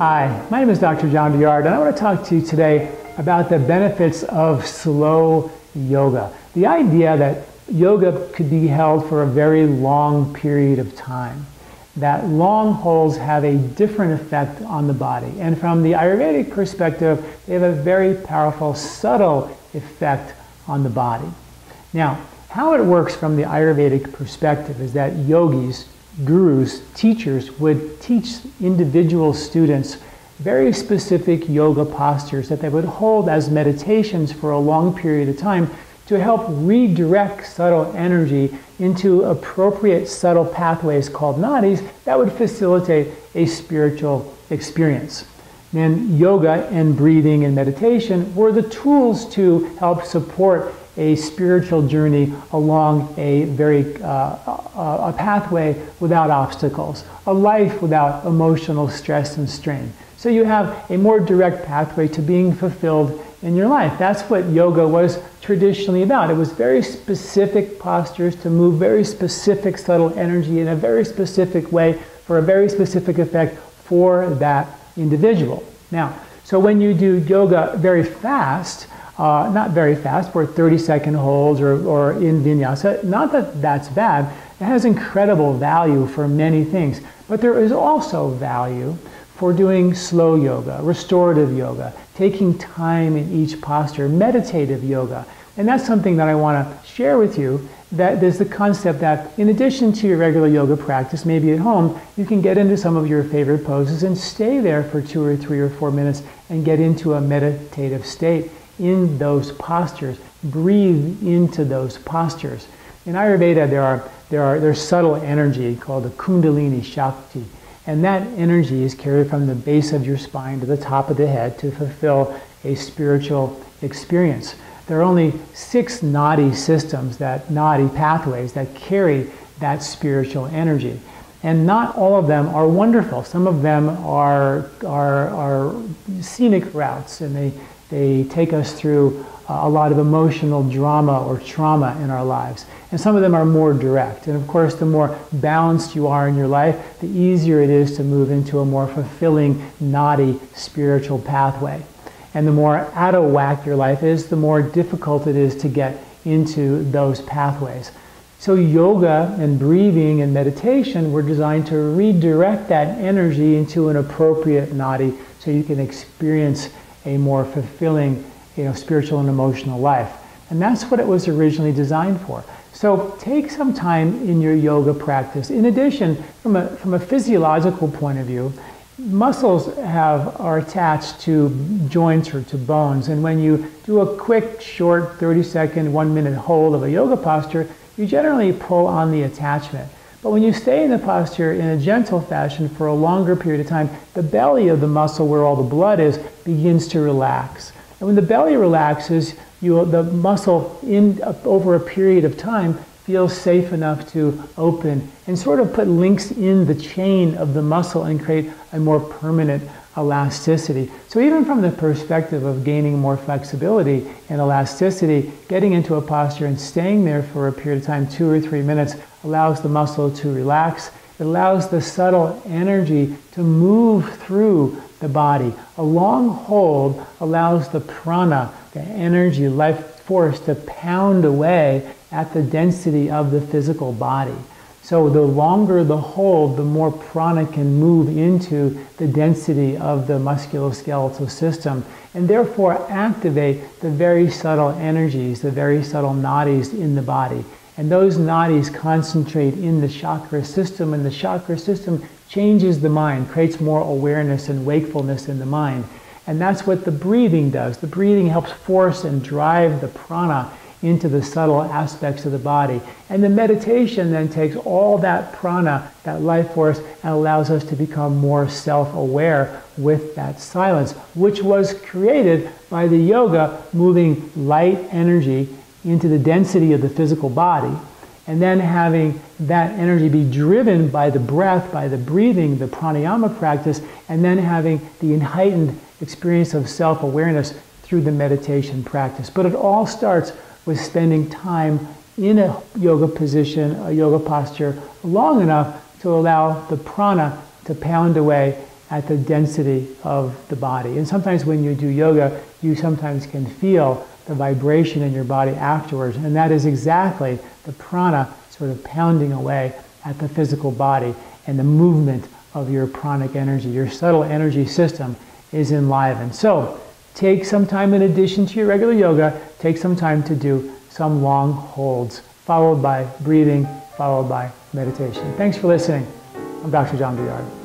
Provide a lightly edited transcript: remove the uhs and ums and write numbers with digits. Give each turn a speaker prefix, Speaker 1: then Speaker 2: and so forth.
Speaker 1: Hi, my name is Dr. John Douillard, and I want to talk to you today about the benefits of slow yoga. The idea that yoga could be held for a very long period of time, that long holds have a different effect on the body. And from the Ayurvedic perspective, they have a very powerful, subtle effect on the body. Now, how it works from the Ayurvedic perspective is that yogis, gurus, teachers would teach individual students very specific yoga postures that they would hold as meditations for a long period of time to help redirect subtle energy into appropriate subtle pathways called nadis that would facilitate a spiritual experience. And yoga and breathing and meditation were the tools to help support a spiritual journey along a a pathway without obstacles, a life without emotional stress and strain. So you have a more direct pathway to being fulfilled in your life. That's what yoga was traditionally about. It was very specific postures to move very specific subtle energy in a very specific way for a very specific effect for that individual. Now, so when you do yoga very fast, not very fast, for 30-second holds or in vinyasa, not that that's bad. It has incredible value for many things. But there is also value for doing slow yoga, restorative yoga, taking time in each posture, meditative yoga. And that's something that I want to share with you, that there's the concept that in addition to your regular yoga practice, maybe at home, you can get into some of your favorite poses and stay there for 2 or 3 or 4 minutes and get into a meditative state in those postures. Breathe into those postures. In Ayurveda, there's subtle energy called the Kundalini Shakti, and that energy is carried from the base of your spine to the top of the head to fulfill a spiritual experience. There are only 6 nadi systems, nadi pathways that carry that spiritual energy. And not all of them are wonderful. Some of them are scenic routes, and they take us through a lot of emotional drama or trauma in our lives. And some of them are more direct. And of course, the more balanced you are in your life, the easier it is to move into a more fulfilling, nadi spiritual pathway. And the more out of whack your life is, the more difficult it is to get into those pathways. So yoga and breathing and meditation were designed to redirect that energy into an appropriate nadi so you can experience a more fulfilling, spiritual and emotional life. And that's what it was originally designed for. So take some time in your yoga practice. In addition, from a physiological point of view, muscles are attached to joints or to bones. And when you do a quick, short, 30-second, 1-minute hold of a yoga posture, you generally pull on the attachment. But when you stay in the posture in a gentle fashion for a longer period of time, the belly of the muscle where all the blood is begins to relax. And when the belly relaxes, the muscle over a period of time feels safe enough to open and sort of put links in the chain of the muscle and create a more permanent elasticity. So even from the perspective of gaining more flexibility and elasticity, getting into a posture and staying there for a period of time, 2 or 3 minutes, allows the muscle to relax. It allows the subtle energy to move through the body. A long hold allows the prana, the energy, life force, to pound away at the density of the physical body. So the longer the hold, the more prana can move into the density of the musculoskeletal system, and therefore activate the very subtle energies, the very subtle nadis in the body. And those nadis concentrate in the chakra system, and the chakra system changes the mind, creates more awareness and wakefulness in the mind. And that's what the breathing does. The breathing helps force and drive the prana into the subtle aspects of the body. And the meditation then takes all that prana, that life force, and allows us to become more self-aware with that silence, which was created by the yoga moving light energy into the density of the physical body, and then having that energy be driven by the breath, by the breathing, the pranayama practice, and then having the heightened experience of self-awareness through the meditation practice. But it all starts with spending time in a yoga position, a yoga posture, long enough to allow the prana to pound away at the density of the body. And sometimes when you do yoga, you sometimes can feel the vibration in your body afterwards, and that is exactly the prana sort of pounding away at the physical body, and the movement of your pranic energy. Your subtle energy system is enlivened. So take some time, in addition to your regular yoga, take some time to do some long holds, followed by breathing, followed by meditation. Thanks for listening. I'm Dr. John Douillard.